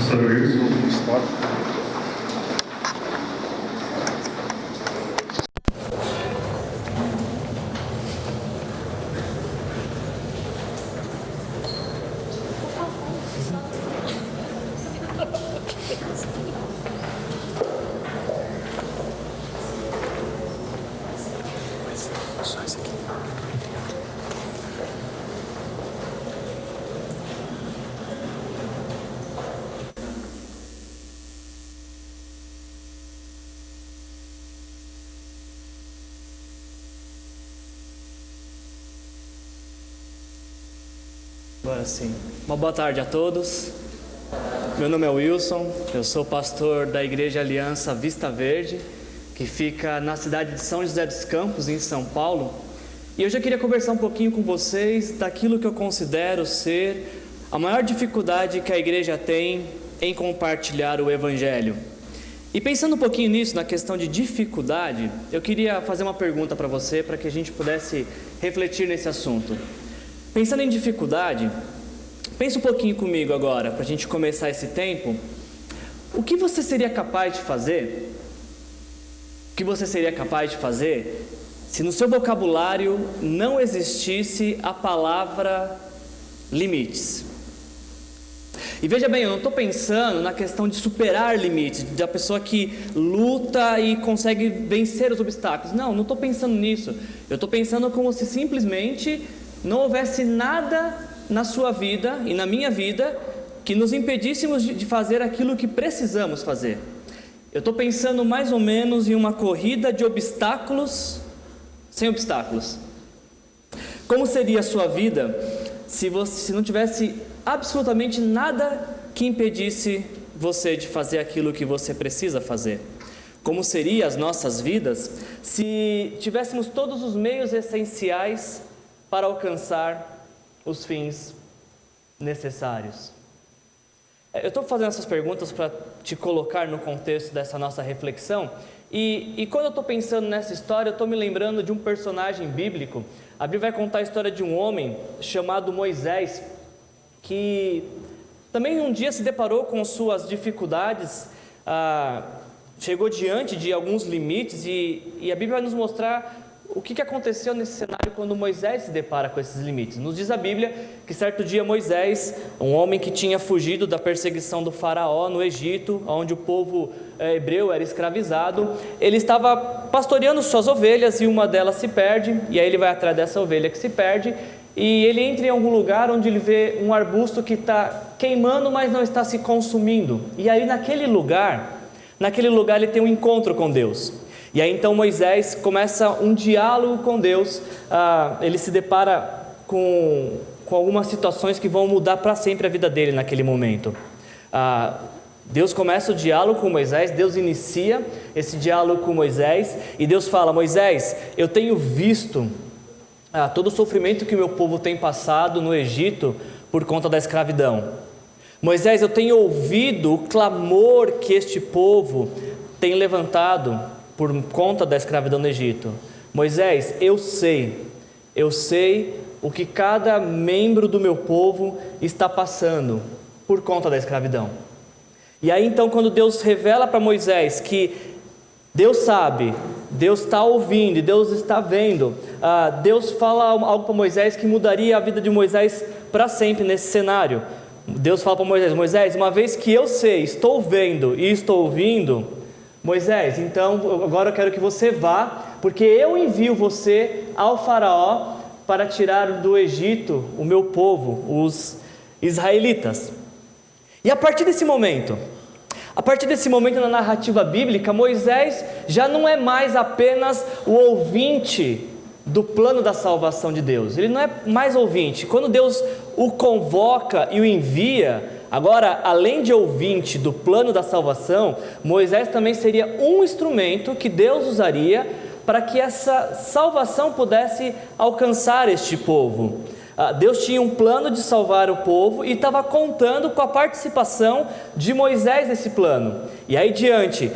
Pastor Wilson. Agora sim. Uma boa tarde a todos. Meu nome é Wilson, eu sou pastor da Igreja Aliança Vista Verde, que fica na cidade de São José dos Campos, em São Paulo. E eu já queria conversar um pouquinho com vocês daquilo que eu considero ser a maior dificuldade que a igreja tem em compartilhar o Evangelho. E pensando um pouquinho nisso, na questão de dificuldade, eu queria fazer uma pergunta para você, para que a gente pudesse refletir nesse assunto. Pensando em dificuldade, pensa um pouquinho comigo agora, para a gente começar esse tempo. O que você seria capaz de fazer? O que você seria capaz de fazer se no seu vocabulário não existisse a palavra limites? E veja bem, eu não estou pensando na questão de superar limites, da pessoa que luta e consegue vencer os obstáculos. Não estou pensando nisso. Eu estou pensando como se simplesmente não houvesse nada na sua vida e na minha vida que nos impedíssemos de fazer aquilo que precisamos fazer. Eu estou pensando mais ou menos em uma corrida de obstáculos sem obstáculos. Como seria a sua vida se não tivesse absolutamente nada que impedisse você de fazer aquilo que você precisa fazer? Como seriam as nossas vidas se tivéssemos todos os meios essenciais para alcançar os fins necessários? Eu estou fazendo essas perguntas para te colocar no contexto dessa nossa reflexão, e quando eu estou pensando nessa história, eu estou me lembrando de um personagem bíblico. A Bíblia vai contar a história de um homem chamado Moisés, que também um dia se deparou com suas dificuldades, chegou diante de alguns limites, e a Bíblia vai nos mostrar o que aconteceu nesse cenário quando Moisés se depara com esses limites. Nos diz a Bíblia que certo dia Moisés, um homem que tinha fugido da perseguição do faraó no Egito, onde o povo hebreu era escravizado, ele estava pastoreando suas ovelhas e uma delas se perde, e aí ele vai atrás dessa ovelha que se perde, e ele entra em algum lugar onde ele vê um arbusto que está queimando, mas não está se consumindo, e aí naquele lugar ele tem um encontro com Deus. E aí então Moisés começa um diálogo com Deus, ele se depara com algumas situações que vão mudar para sempre a vida dele naquele momento. Deus começa o diálogo com Moisés, Deus inicia esse diálogo com Moisés, e Deus fala: Moisés, eu tenho visto todo o sofrimento que o meu povo tem passado no Egito por conta da escravidão. Moisés, eu tenho ouvido o clamor que este povo tem levantado por conta da escravidão no Egito. Moisés, eu sei o que cada membro do meu povo está passando por conta da escravidão. E aí então, quando Deus revela para Moisés que Deus sabe, Deus está ouvindo e Deus está vendo, Deus fala algo para Moisés que mudaria a vida de Moisés para sempre nesse cenário. Deus fala para Moisés: Moisés, uma vez que eu sei, estou vendo e estou ouvindo, Moisés, então agora eu quero que você vá, porque eu envio você ao faraó para tirar do Egito o meu povo, os israelitas. E a partir desse momento na narrativa bíblica, Moisés já não é mais apenas o ouvinte do plano da salvação de Deus. Ele não é mais ouvinte. Quando Deus o convoca e o envia, agora, além de ouvinte do plano da salvação, Moisés também seria um instrumento que Deus usaria para que essa salvação pudesse alcançar este povo. Deus tinha um plano de salvar o povo e estava contando com a participação de Moisés nesse plano. E aí, diante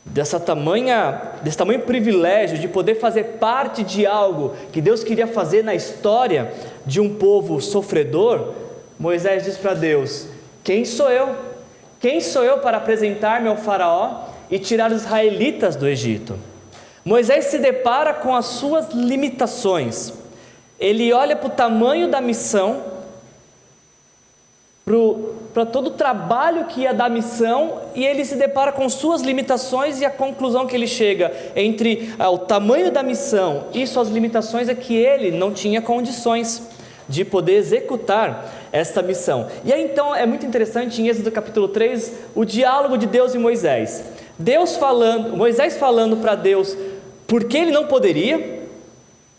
desse tamanho privilégio de poder fazer parte de algo que Deus queria fazer na história de um povo sofredor, Moisés diz para Deus: quem sou eu quem sou eu para apresentar-me ao faraó e tirar os israelitas do Egito? Moisés se depara com as suas limitações. Ele olha para o tamanho da missão, para todo o trabalho que ia dar a missão, e ele se depara com suas limitações, e a conclusão que ele chega entre o tamanho da missão e suas limitações é que ele não tinha condições de poder executar esta missão. E aí então é muito interessante em Êxodo capítulo 3, o diálogo de Deus e Moisés. Moisés falando para Deus porque ele não poderia,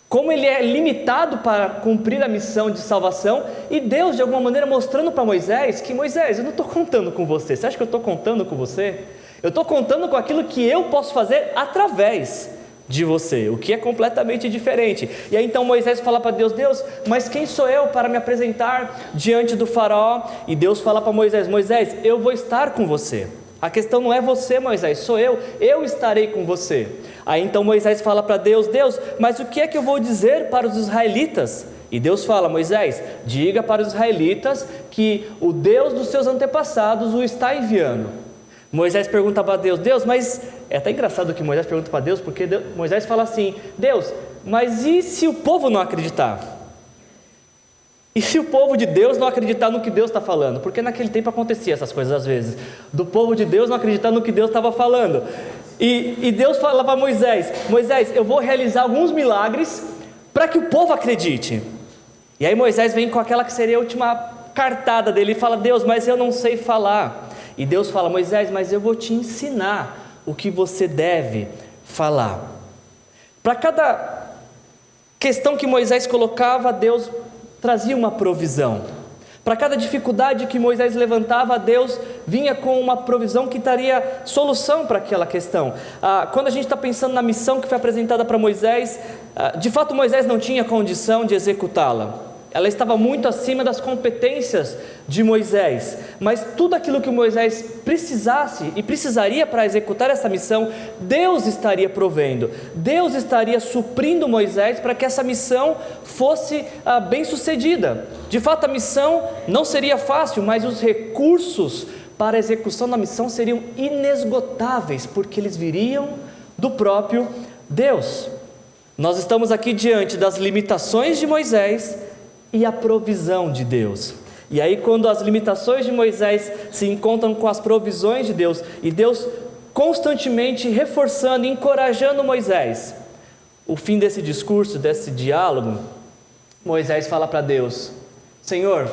como ele é limitado para cumprir a missão de salvação, e Deus de alguma maneira mostrando para Moisés que Moisés, eu não estou contando com você. Você acha que eu estou contando com você? Eu estou contando com aquilo que eu posso fazer através de você, o que é completamente diferente. E aí então Moisés fala para Deus: Deus, mas quem sou eu para me apresentar diante do faraó? E Deus fala para Moisés: Moisés, eu vou estar com você. A questão não é você, Moisés, sou eu estarei com você. Aí então Moisés fala para Deus: Deus, mas o que é que eu vou dizer para os israelitas? E Deus fala: Moisés, diga para os israelitas que o Deus dos seus antepassados o está enviando. Moisés pergunta para Deus: Deus, mas é até engraçado que Moisés pergunta para Deus, porque Moisés fala assim: Deus, mas e se o povo não acreditar? E se o povo de Deus não acreditar no que Deus está falando? Porque naquele tempo acontecia essas coisas às vezes, do povo de Deus não acreditar no que Deus estava falando. E Deus fala para Moisés: Moisés, eu vou realizar alguns milagres para que o povo acredite. E aí Moisés vem com aquela que seria a última cartada dele e fala: Deus, mas eu não sei falar. E Deus fala: Moisés, mas eu vou te ensinar o que você deve falar. Para cada questão que Moisés colocava, Deus trazia uma provisão. Para cada dificuldade que Moisés levantava, Deus vinha com uma provisão que daria solução para aquela questão. Quando a gente está pensando na missão que foi apresentada para Moisés, de fato Moisés não tinha condição de executá-la. Ela estava muito acima das competências de Moisés, mas tudo aquilo que Moisés precisasse e precisaria para executar essa missão, Deus estaria provendo, Deus estaria suprindo Moisés para que essa missão fosse bem sucedida. De fato a missão não seria fácil, mas os recursos para a execução da missão seriam inesgotáveis, porque eles viriam do próprio Deus. Nós estamos aqui diante das limitações de Moisés e a provisão de Deus. E aí quando as limitações de Moisés se encontram com as provisões de Deus, e Deus constantemente reforçando e encorajando Moisés, o fim desse discurso, desse diálogo, Moisés fala para Deus: Senhor,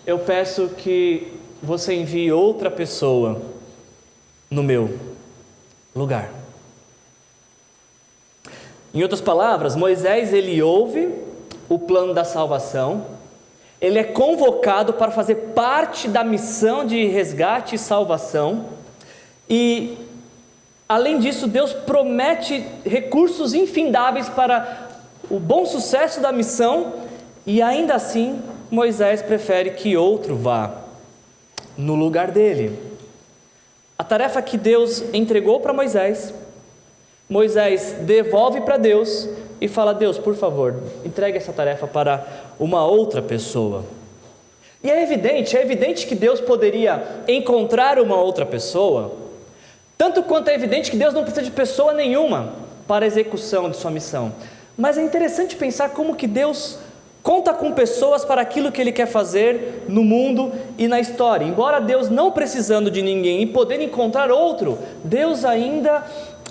eu peço que você envie outra pessoa no meu lugar. Em outras palavras, Moisés ele ouve o plano da salvação, ele é convocado para fazer parte da missão de resgate e salvação, e além disso Deus promete recursos infindáveis para o bom sucesso da missão, e ainda assim Moisés prefere que outro vá no lugar dele. A tarefa que Deus entregou para Moisés, Moisés devolve para Deus e fala: Deus, por favor, entregue essa tarefa para uma outra pessoa. E é evidente que Deus poderia encontrar uma outra pessoa, tanto quanto é evidente que Deus não precisa de pessoa nenhuma para a execução de sua missão. Mas é interessante pensar como que Deus conta com pessoas para aquilo que Ele quer fazer no mundo e na história. Embora Deus não precisando de ninguém e poder encontrar outro, Deus ainda,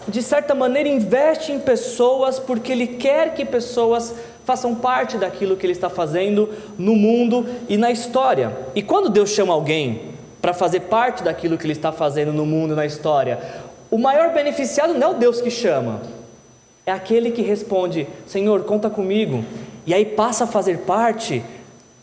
de certa maneira, investe em pessoas, porque Ele quer que pessoas façam parte daquilo que Ele está fazendo no mundo e na história. E quando Deus chama alguém para fazer parte daquilo que Ele está fazendo no mundo e na história, o maior beneficiado não é o Deus que chama, é aquele que responde: Senhor, conta comigo. E aí passa a fazer parte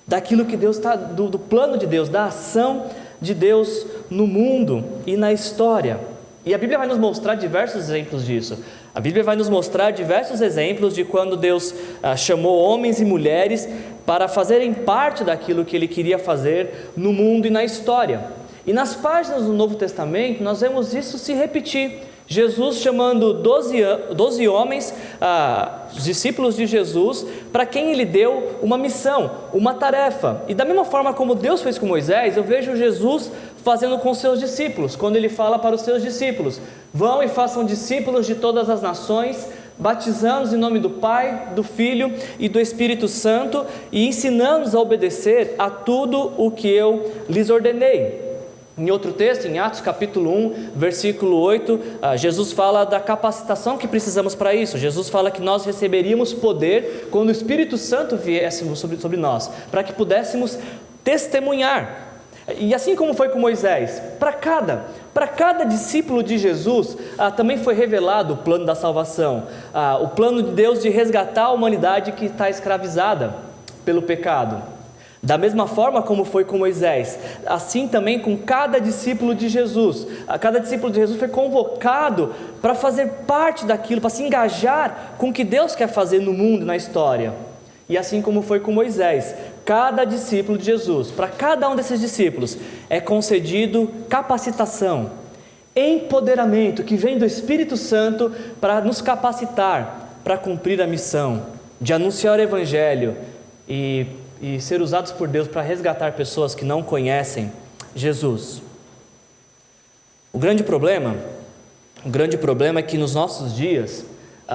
daquilo que Deus está, do plano de Deus, da ação de Deus no mundo e na história. E a Bíblia vai nos mostrar diversos exemplos disso. A Bíblia vai nos mostrar diversos exemplos de quando Deus chamou homens e mulheres para fazerem parte daquilo que Ele queria fazer no mundo e na história. E nas páginas do Novo Testamento nós vemos isso se repetir. Jesus chamando 12 homens, os discípulos de Jesus, para quem Ele deu uma missão, uma tarefa. E da mesma forma como Deus fez com Moisés, eu vejo Jesus fazendo com seus discípulos, quando ele fala para os seus discípulos: vão e façam discípulos de todas as nações, batizando-os em nome do Pai, do Filho e do Espírito Santo, e ensinando-os a obedecer a tudo o que eu lhes ordenei. Em outro texto, em Atos capítulo 1, versículo 8, Jesus fala da capacitação que precisamos para isso. Jesus fala que nós receberíamos poder quando o Espírito Santo viesse sobre nós, para que pudéssemos testemunhar. E assim como foi com Moisés, para cada discípulo de Jesus, também foi revelado o plano da salvação, o plano de Deus de resgatar a humanidade que está escravizada pelo pecado. Da mesma forma como foi com Moisés, assim também com cada discípulo de Jesus. Cada discípulo de Jesus foi convocado para fazer parte daquilo, para se engajar com o que Deus quer fazer no mundo, na história. E assim como foi com Moisés, cada discípulo de Jesus, para cada um desses discípulos, é concedido capacitação, empoderamento que vem do Espírito Santo para nos capacitar para cumprir a missão de anunciar o Evangelho e ser usados por Deus para resgatar pessoas que não conhecem Jesus. O grande problema é que nos nossos dias,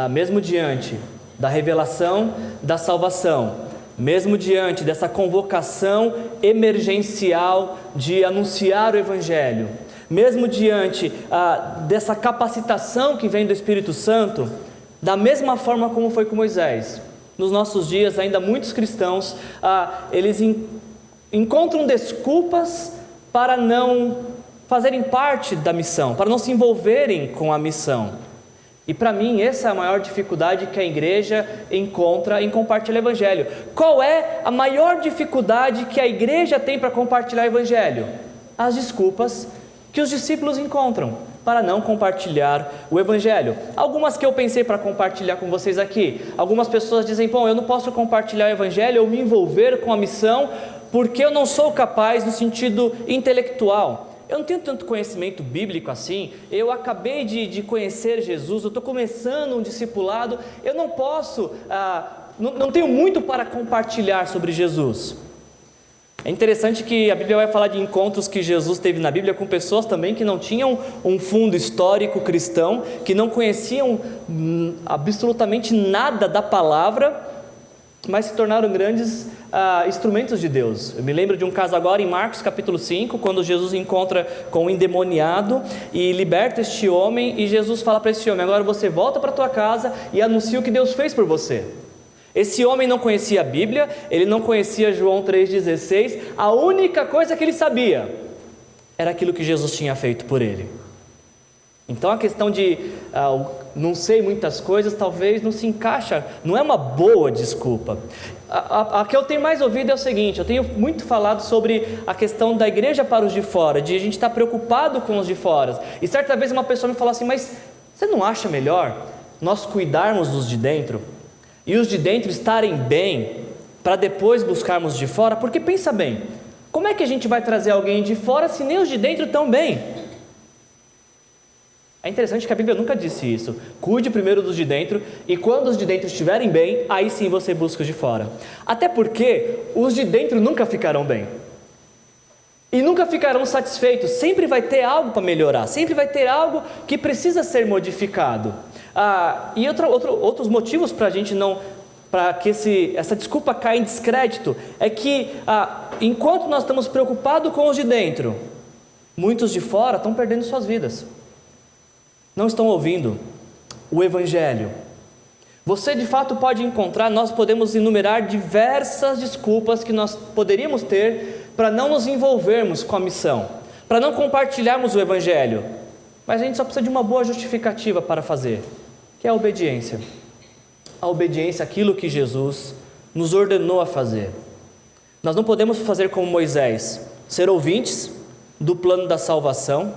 mesmo diante da revelação da salvação, mesmo diante dessa convocação emergencial de anunciar o Evangelho, mesmo diante dessa capacitação que vem do Espírito Santo, da mesma forma como foi com Moisés, nos nossos dias ainda muitos cristãos, eles encontram desculpas para não fazerem parte da missão, para não se envolverem com a missão. E para mim essa é a maior dificuldade que a igreja encontra em compartilhar o Evangelho. Qual é a maior dificuldade que a igreja tem para compartilhar o Evangelho? As desculpas que os discípulos encontram para não compartilhar o Evangelho. Algumas que eu pensei para compartilhar com vocês aqui. Algumas pessoas dizem: bom, eu não posso compartilhar o Evangelho ou me envolver com a missão porque eu não sou capaz no sentido intelectual. Eu não tenho tanto conhecimento bíblico assim, eu acabei de conhecer Jesus, eu estou começando um discipulado, eu não posso, não tenho muito para compartilhar sobre Jesus. É interessante que a Bíblia vai falar de encontros que Jesus teve na Bíblia com pessoas também que não tinham um fundo histórico cristão, que não conheciam absolutamente nada da palavra, mas se tornaram grandes instrumentos de Deus. Eu me lembro de um caso agora em Marcos capítulo 5, quando Jesus encontra com um endemoniado e liberta este homem, e Jesus fala para esse homem: agora você volta para a tua casa e anuncia o que Deus fez por você. Esse homem não conhecia a Bíblia, ele não conhecia João 3,16, a única coisa que ele sabia era aquilo que Jesus tinha feito por ele. Então a questão de não sei muitas coisas talvez não se encaixa, não é uma boa desculpa. A que eu tenho mais ouvido é o seguinte: eu tenho muito falado sobre a questão da igreja para os de fora, de a gente estar preocupado com os de fora. E certa vez uma pessoa me falou assim: mas você não acha melhor nós cuidarmos dos de dentro? E os de dentro estarem bem, para depois buscarmos de fora? Porque pensa bem, como é que a gente vai trazer alguém de fora se nem os de dentro estão bem? É interessante que a Bíblia nunca disse isso. Cuide primeiro dos de dentro, e quando os de dentro estiverem bem, aí sim você busca os de fora. Até porque os de dentro nunca ficarão bem. E nunca ficarão satisfeitos, sempre vai ter algo para melhorar, sempre vai ter algo que precisa ser modificado. E outros motivos para a gente não, para que essa desculpa caia em descrédito, é que enquanto nós estamos preocupados com os de dentro, muitos de fora estão perdendo suas vidas, não estão ouvindo o Evangelho. Você de fato pode encontrar, nós podemos enumerar diversas desculpas que nós poderíamos ter para não nos envolvermos com a missão, para não compartilharmos o Evangelho, mas a gente só precisa de uma boa justificativa para fazer, que é a obediência. A obediência àquilo que Jesus nos ordenou a fazer. Nós não podemos fazer como Moisés, ser ouvintes do plano da salvação,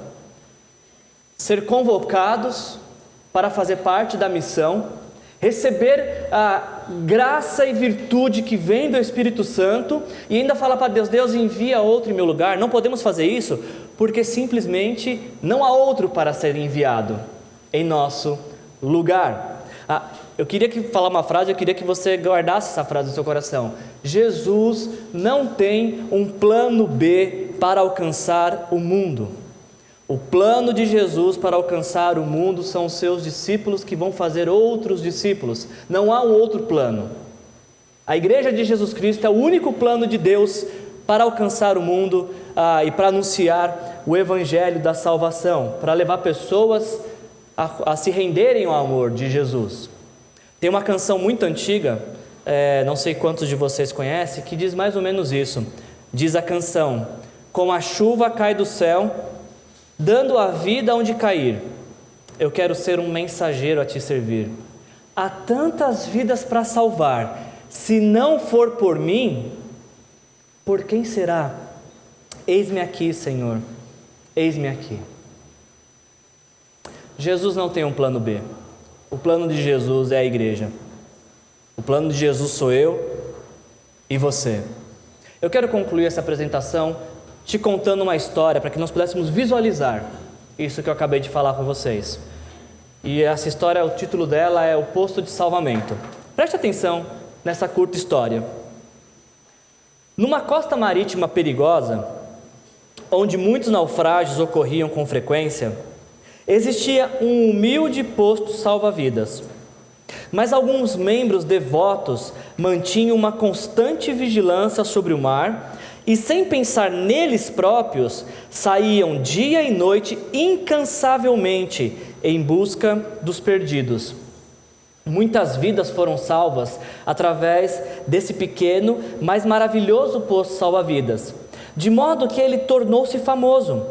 ser convocados para fazer parte da missão, receber a graça e virtude que vem do Espírito Santo e ainda falar para Deus: Deus, envia outro em meu lugar. Não podemos fazer isso porque simplesmente não há outro para ser enviado em nosso lugar. Eu queria falar uma frase, eu queria que você guardasse essa frase no seu coração: Jesus não tem um plano B para alcançar o mundo. O plano de Jesus para alcançar o mundo são os seus discípulos que vão fazer outros discípulos. Não há um outro plano. A Igreja de Jesus Cristo é o único plano de Deus para alcançar o mundo e para anunciar o Evangelho da salvação, para levar pessoas a se renderem ao amor de Jesus. Tem uma canção muito antiga, não sei quantos de vocês conhecem, que diz mais ou menos isso. Diz a canção: como a chuva cai do céu, dando a vida onde cair, eu quero ser um mensageiro a te servir. Há tantas vidas para salvar, se não for por mim, por quem será? Eis-me aqui, Senhor, eis-me aqui. Jesus não tem um plano B. O plano de Jesus é a igreja. O plano de Jesus sou eu e você. Eu quero concluir essa apresentação te contando uma história para que nós pudéssemos visualizar isso que eu acabei de falar com vocês. E essa história, o título dela é O Posto de Salvamento. Preste atenção nessa curta história. Numa costa marítima perigosa, onde muitos naufrágios ocorriam com frequência, existia um humilde posto salva-vidas. Mas alguns membros devotos mantinham uma constante vigilância sobre o mar e, sem pensar neles próprios, saíam dia e noite incansavelmente em busca dos perdidos. Muitas vidas foram salvas através desse pequeno, mas maravilhoso posto salva-vidas, de modo que ele tornou-se famoso.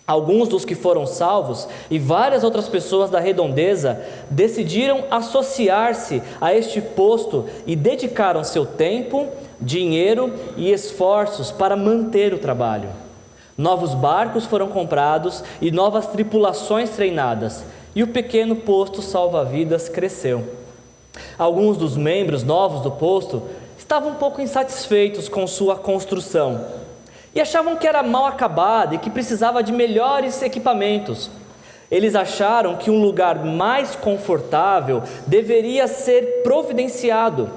Alguns dos que foram salvos e várias outras pessoas da redondeza decidiram associar-se a este posto e dedicaram seu tempo, dinheiro e esforços para manter o trabalho. Novos barcos foram comprados e novas tripulações treinadas, e o pequeno posto salva-vidas cresceu. Alguns dos membros novos do posto estavam um pouco insatisfeitos com sua construção e achavam que era mal acabada e que precisava de melhores equipamentos. Eles acharam que um lugar mais confortável deveria ser providenciado,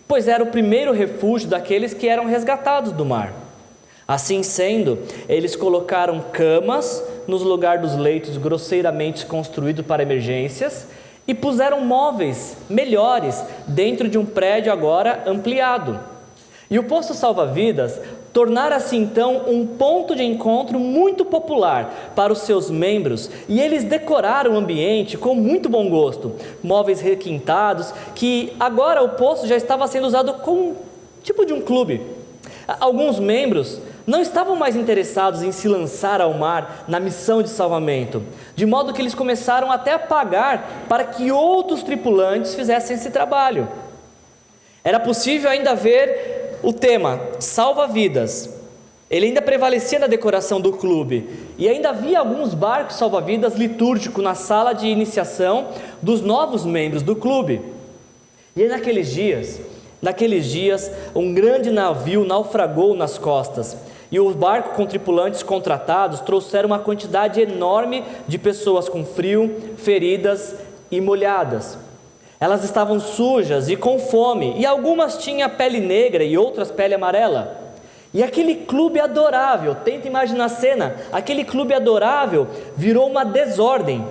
pois era o primeiro refúgio daqueles que eram resgatados do mar. Assim sendo, eles colocaram camas nos lugares dos leitos grosseiramente construídos para emergências e puseram móveis melhores dentro de um prédio agora ampliado. E o posto salva-vidas tornara-se então um ponto de encontro muito popular para os seus membros, e eles decoraram o ambiente com muito bom gosto, móveis requintados, que agora o posto já estava sendo usado como tipo de um clube. Alguns membros não estavam mais interessados em se lançar ao mar na missão de salvamento, de modo que eles começaram até a pagar para que outros tripulantes fizessem esse trabalho. Era possível ainda ver o tema salva-vidas. Ele ainda prevalecia na decoração do clube, e ainda havia alguns barcos salva-vidas litúrgicos na sala de iniciação dos novos membros do clube. E aí, naqueles dias, um grande navio naufragou nas costas, e o barco com tripulantes contratados trouxeram uma quantidade enorme de pessoas com frio, feridas e molhadas. Elas estavam sujas e com fome, e algumas tinham a pele negra e outras pele amarela. E aquele clube adorável, tenta imaginar a cena, aquele clube adorável virou uma desordem,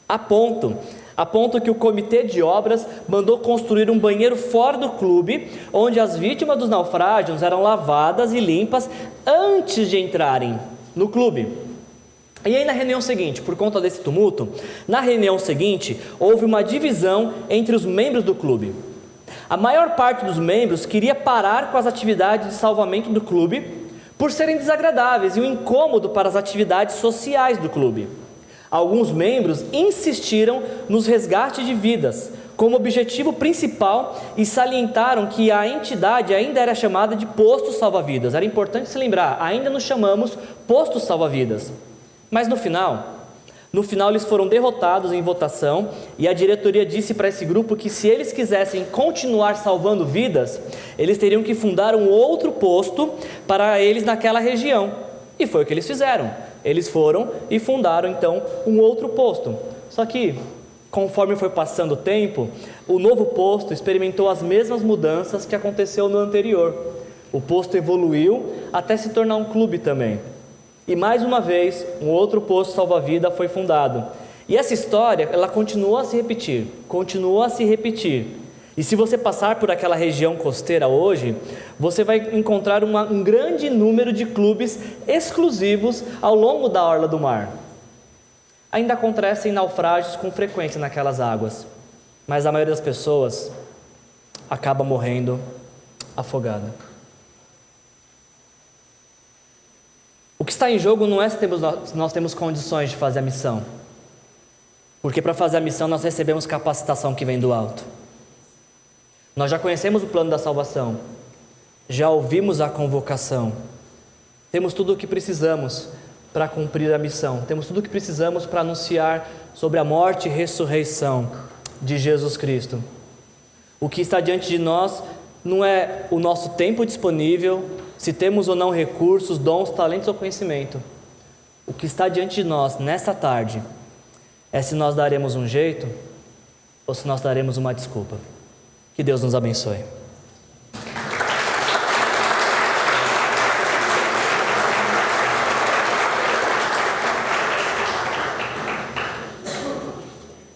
a ponto que o comitê de obras mandou construir um banheiro fora do clube, onde as vítimas dos naufrágios eram lavadas e limpas antes de entrarem no clube. E aí, na reunião seguinte, por conta desse tumulto, houve uma divisão entre os membros do clube. A maior parte dos membros queria parar com as atividades de salvamento do clube por serem desagradáveis e um incômodo para as atividades sociais do clube. Alguns membros insistiram nos resgates de vidas como objetivo principal e salientaram que a entidade ainda era chamada de posto salva-vidas. Era importante se lembrar, ainda nos chamamos posto salva-vidas. Mas no final eles foram derrotados em votação, e a diretoria disse para esse grupo que se eles quisessem continuar salvando vidas, eles teriam que fundar um outro posto para eles naquela região. E foi o que eles fizeram. Eles foram e fundaram então um outro posto. Só que, conforme foi passando o tempo, o novo posto experimentou as mesmas mudanças que aconteceu no anterior. O posto evoluiu até se tornar um clube também. E mais uma vez, um outro posto salva-vida foi fundado. E essa história, ela continuou a se repetir, continuou a se repetir. E se você passar por aquela região costeira hoje, você vai encontrar um grande número de clubes exclusivos ao longo da orla do mar. Ainda acontecem naufrágios com frequência naquelas águas, mas a maioria das pessoas acaba morrendo afogada. O que está em jogo não é se nós temos condições de fazer a missão, porque para fazer a missão nós recebemos capacitação que vem do alto. Nós já conhecemos o plano da salvação, já ouvimos a convocação, temos tudo o que precisamos para cumprir a missão, temos tudo o que precisamos para anunciar sobre a morte e ressurreição de Jesus Cristo. O que está diante de nós não é o nosso tempo disponível, se temos ou não recursos, dons, talentos ou conhecimento. O que está diante de nós nesta tarde é se nós daremos um jeito ou se nós daremos uma desculpa. Que Deus nos abençoe.